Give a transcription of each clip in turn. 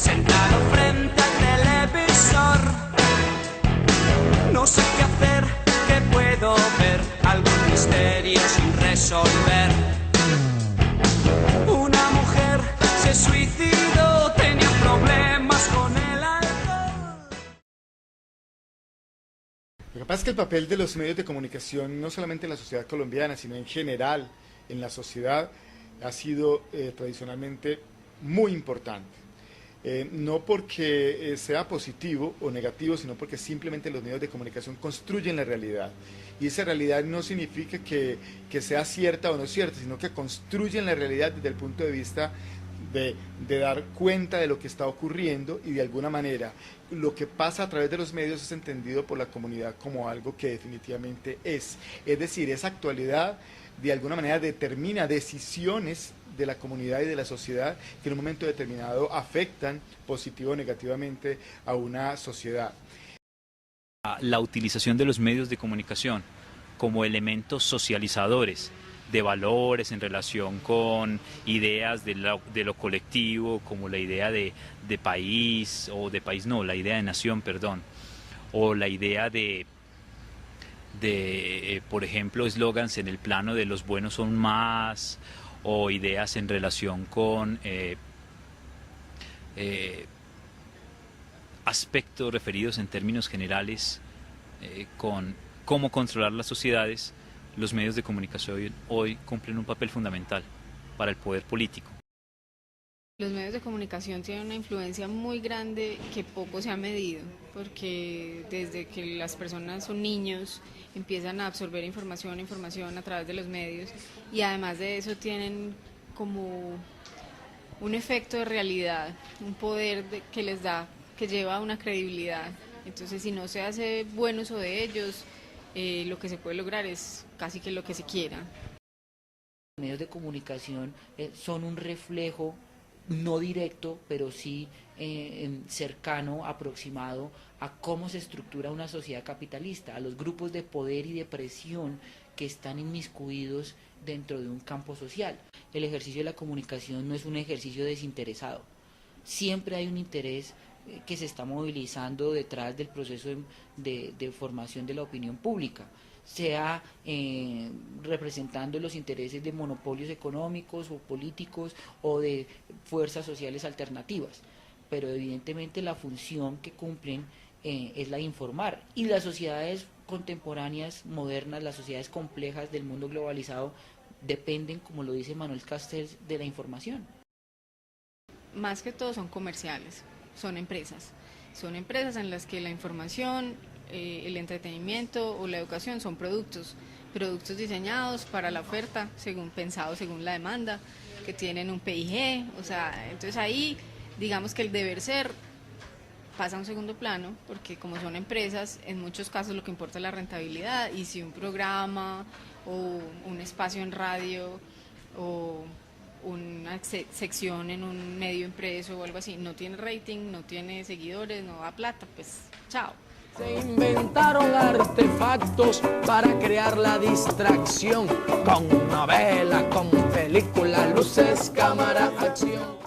Sentado frente al televisor, no sé qué hacer, qué puedo ver, algún misterio sin resolver. Una mujer se suicidó, tenía problemas con el alcohol. Lo que pasa es que el papel de los medios de comunicación, no solamente en la sociedad colombiana, sino en general en la sociedad, ha sido tradicionalmente muy importante. No porque sea positivo o negativo, sino porque simplemente los medios de comunicación construyen la realidad. Y esa realidad no significa que sea cierta o no cierta, sino que construyen la realidad desde el punto de vista de dar cuenta de lo que está ocurriendo, y de alguna manera lo que pasa a través de los medios es entendido por la comunidad como algo que definitivamente es. Es decir, esa actualidad de alguna manera determina decisiones de la comunidad y de la sociedad que en un momento determinado afectan positivo o negativamente a una sociedad. La utilización de los medios de comunicación como elementos socializadores de valores en relación con ideas de lo colectivo, como la idea de país, o de país no, la idea de nación, perdón, o la idea por ejemplo, eslogans en el plano de los buenos son más, o ideas en relación con aspectos referidos en términos generales con cómo controlar las sociedades. Los medios de comunicación hoy cumplen un papel fundamental para el poder político. Los medios de comunicación tienen una influencia muy grande que poco se ha medido, porque desde que las personas son niños empiezan a absorber información a través de los medios, y además de eso tienen como un efecto de realidad, un poder que les da, que lleva a una credibilidad. Entonces, si no se hace buen uso de ellos, lo que se puede lograr es casi que lo que se quiera. Los medios de comunicación son un reflejo no directo, pero sí cercano, aproximado a cómo se estructura una sociedad capitalista, a los grupos de poder y de presión que están inmiscuidos dentro de un campo social. El ejercicio de la comunicación no es un ejercicio desinteresado. Siempre hay un interés que se está movilizando detrás del proceso de formación de la opinión pública, sea representando los intereses de monopolios económicos o políticos o de fuerzas sociales alternativas, pero evidentemente la función que cumplen es la de informar, y las sociedades contemporáneas, modernas, las sociedades complejas del mundo globalizado dependen, como lo dice Manuel Castells, de la información. Más que todo son comerciales, son empresas en las que la información, el entretenimiento o la educación son productos diseñados para la oferta, pensados según la demanda, que tienen un PIG, o sea, entonces ahí digamos que el deber ser pasa a un segundo plano, porque como son empresas, en muchos casos lo que importa es la rentabilidad, y si un programa o un espacio en radio o una sección en un medio impreso o algo así no tiene rating, no tiene seguidores, no da plata, pues chao. Se inventaron artefactos para crear la distracción, con novelas, con películas, luces, cámara, acción.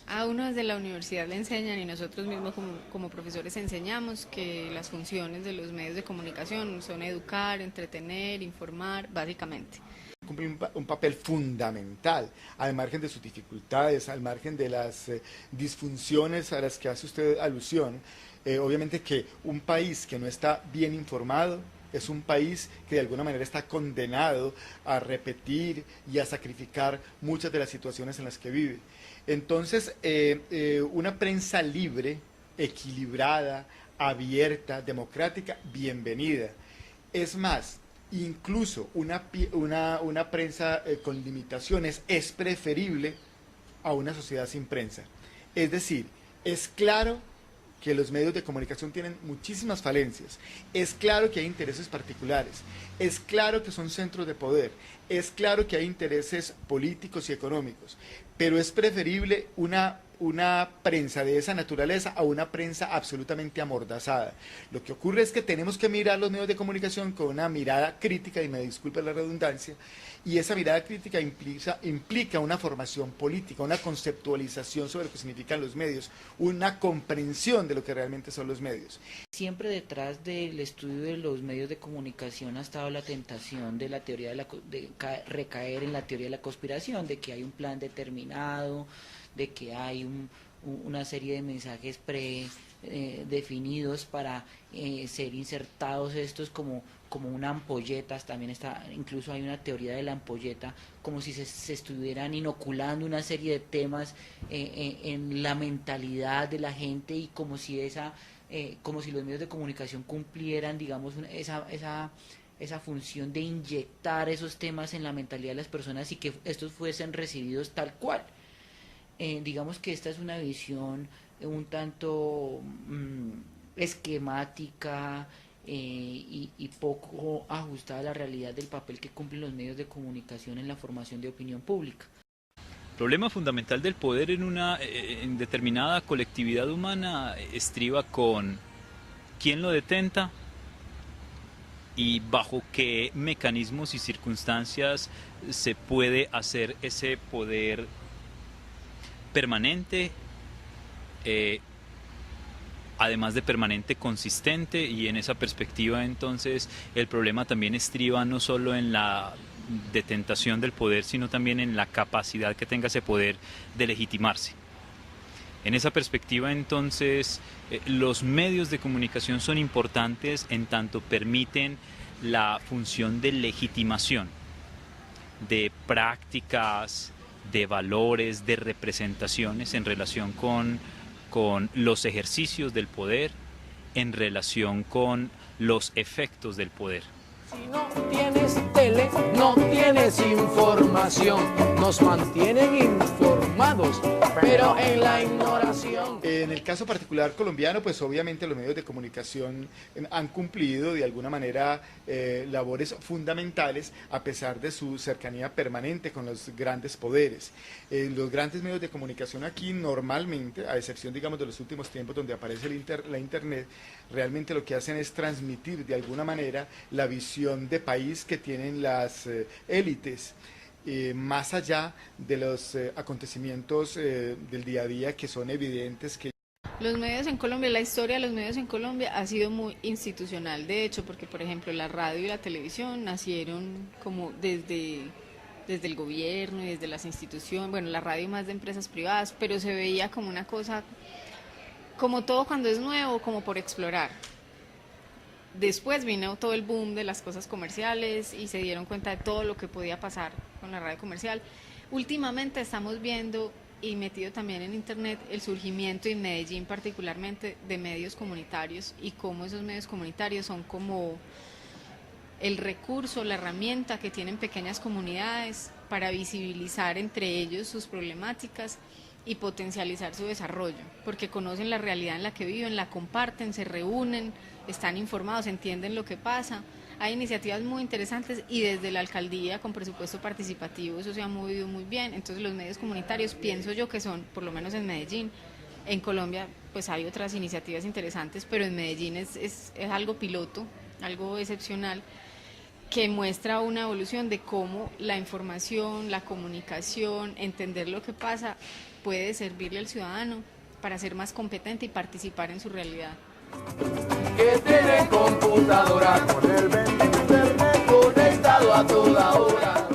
A uno desde la universidad le enseñan, y nosotros mismos como profesores enseñamos, que las funciones de los medios de comunicación son educar, entretener, informar, básicamente. Cumple un papel fundamental, al margen de sus dificultades, al margen de las disfunciones a las que hace usted alusión. Obviamente que un país que no está bien informado es un país que de alguna manera está condenado a repetir y a sacrificar muchas de las situaciones en las que vive. Entonces, una prensa libre, equilibrada, abierta, democrática, bienvenida. Es más, incluso una prensa con limitaciones es preferible a una sociedad sin prensa. Es decir, es claro que los medios de comunicación tienen muchísimas falencias, es claro que hay intereses particulares, es claro que son centros de poder, es claro que hay intereses políticos y económicos, pero es preferible una una prensa de esa naturaleza a una prensa absolutamente amordazada. Lo que ocurre es que tenemos que mirar los medios de comunicación con una mirada crítica, y me disculpe la redundancia, y esa mirada crítica implica una formación política, una conceptualización sobre lo que significan los medios, una comprensión de lo que realmente son los medios. Siempre detrás del estudio de los medios de comunicación ha estado la tentación de la teoría recaer en la teoría de la conspiración, de que hay un plan determinado, de que hay una serie de mensajes definidos para ser insertados estos como una ampolleta. También está, incluso hay una teoría de la ampolleta, como si se estuvieran inoculando una serie de temas en la mentalidad de la gente, y como si los medios de comunicación cumplieran, digamos, esa función de inyectar esos temas en la mentalidad de las personas y que estos fuesen recibidos tal cual. Digamos que esta es una visión un tanto esquemática y poco ajustada a la realidad del papel que cumplen los medios de comunicación en la formación de opinión pública. El problema fundamental del poder en determinada colectividad humana estriba con quién lo detenta y bajo qué mecanismos y circunstancias se puede hacer ese poder permanente, además de permanente, consistente. Y en esa perspectiva entonces el problema también estriba no solo en la detentación del poder, sino también en la capacidad que tenga ese poder de legitimarse. En esa perspectiva entonces los medios de comunicación son importantes en tanto permiten la función de legitimación de prácticas, de valores, de representaciones en relación con los ejercicios del poder, en relación con los efectos del poder. Si no tienes tele, no tienes información. Nos mantienen informados, pero en la ignoración. En el caso particular colombiano, pues obviamente los medios de comunicación han cumplido de alguna manera labores fundamentales a pesar de su cercanía permanente con los grandes poderes. Los grandes medios de comunicación aquí normalmente, a excepción digamos de los últimos tiempos donde aparece la internet, realmente lo que hacen es transmitir de alguna manera la visión de país que tienen las élites. Más allá de los acontecimientos del día a día que son evidentes que los medios en Colombia, la historia de los medios en Colombia ha sido muy institucional, de hecho, porque por ejemplo la radio y la televisión nacieron como desde el gobierno y desde las instituciones, bueno, la radio más de empresas privadas, pero se veía como una cosa, como todo cuando es nuevo, como por explorar. Después vino todo el boom de las cosas comerciales y se dieron cuenta de todo lo que podía pasar con la radio comercial. Últimamente estamos viendo, y metido también en internet, el surgimiento en Medellín particularmente de medios comunitarios, y cómo esos medios comunitarios son como el recurso, la herramienta que tienen pequeñas comunidades para visibilizar entre ellos sus problemáticas y potencializar su desarrollo, porque conocen la realidad en la que viven, la comparten, se reúnen, están informados, entienden lo que pasa. Hay iniciativas muy interesantes y desde la alcaldía con presupuesto participativo eso se ha movido muy bien. Entonces los medios comunitarios pienso yo que son, por lo menos en Medellín, en Colombia pues hay otras iniciativas interesantes, pero en Medellín es algo piloto, algo excepcional, que muestra una evolución de cómo la información, la comunicación, entender lo que pasa puede servirle al ciudadano para ser más competente y participar en su realidad. Que tiene computadora con el bendito internet conectado a toda hora.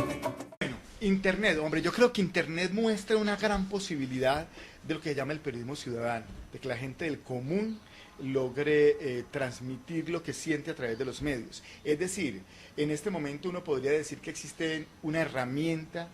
Internet, hombre, yo creo que Internet muestra una gran posibilidad de lo que se llama el periodismo ciudadano, de que la gente del común logre transmitir lo que siente a través de los medios. Es decir, en este momento uno podría decir que existe una herramienta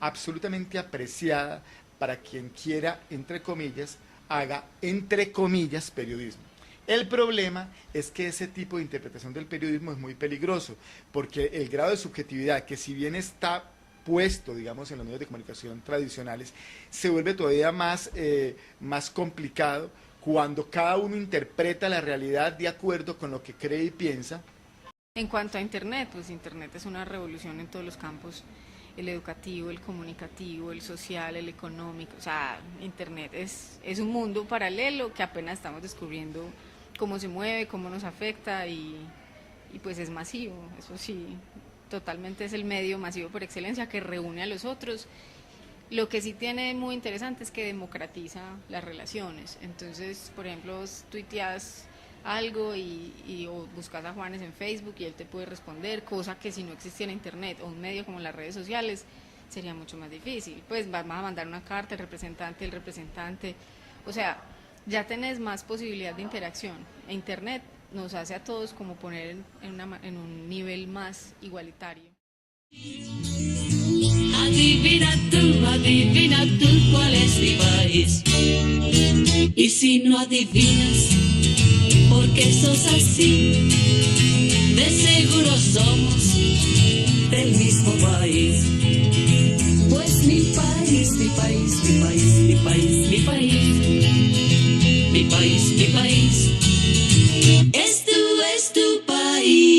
absolutamente apreciada para quien quiera, entre comillas, haga, entre comillas, periodismo. El problema es que ese tipo de interpretación del periodismo es muy peligroso, porque el grado de subjetividad, que si bien está puesto, digamos, en los medios de comunicación tradicionales, se vuelve todavía más complicado cuando cada uno interpreta la realidad de acuerdo con lo que cree y piensa. En cuanto a Internet, pues Internet es una revolución en todos los campos. el educativo, el comunicativo, el social, el económico. O sea, Internet es un mundo paralelo que apenas estamos descubriendo cómo se mueve, cómo nos afecta y pues es masivo, eso sí, totalmente es el medio masivo por excelencia que reúne a los otros. Lo que sí tiene muy interesante es que democratiza las relaciones. Entonces, por ejemplo, tuiteas algo o buscas a Juanes en Facebook y él te puede responder, cosa que si no existiera Internet o un medio como las redes sociales sería mucho más difícil. Pues vamos a mandar una carta, el representante, o sea, ya tenés más posibilidad de interacción. E Internet nos hace a todos como poner en un nivel más igualitario. Adivina tú cuál es mi país. Y si no adivinas, porque sos así, de seguro somos del mismo país. Pues mi país, mi país, mi país, mi país, mi país, mi país, mi país, es tu país.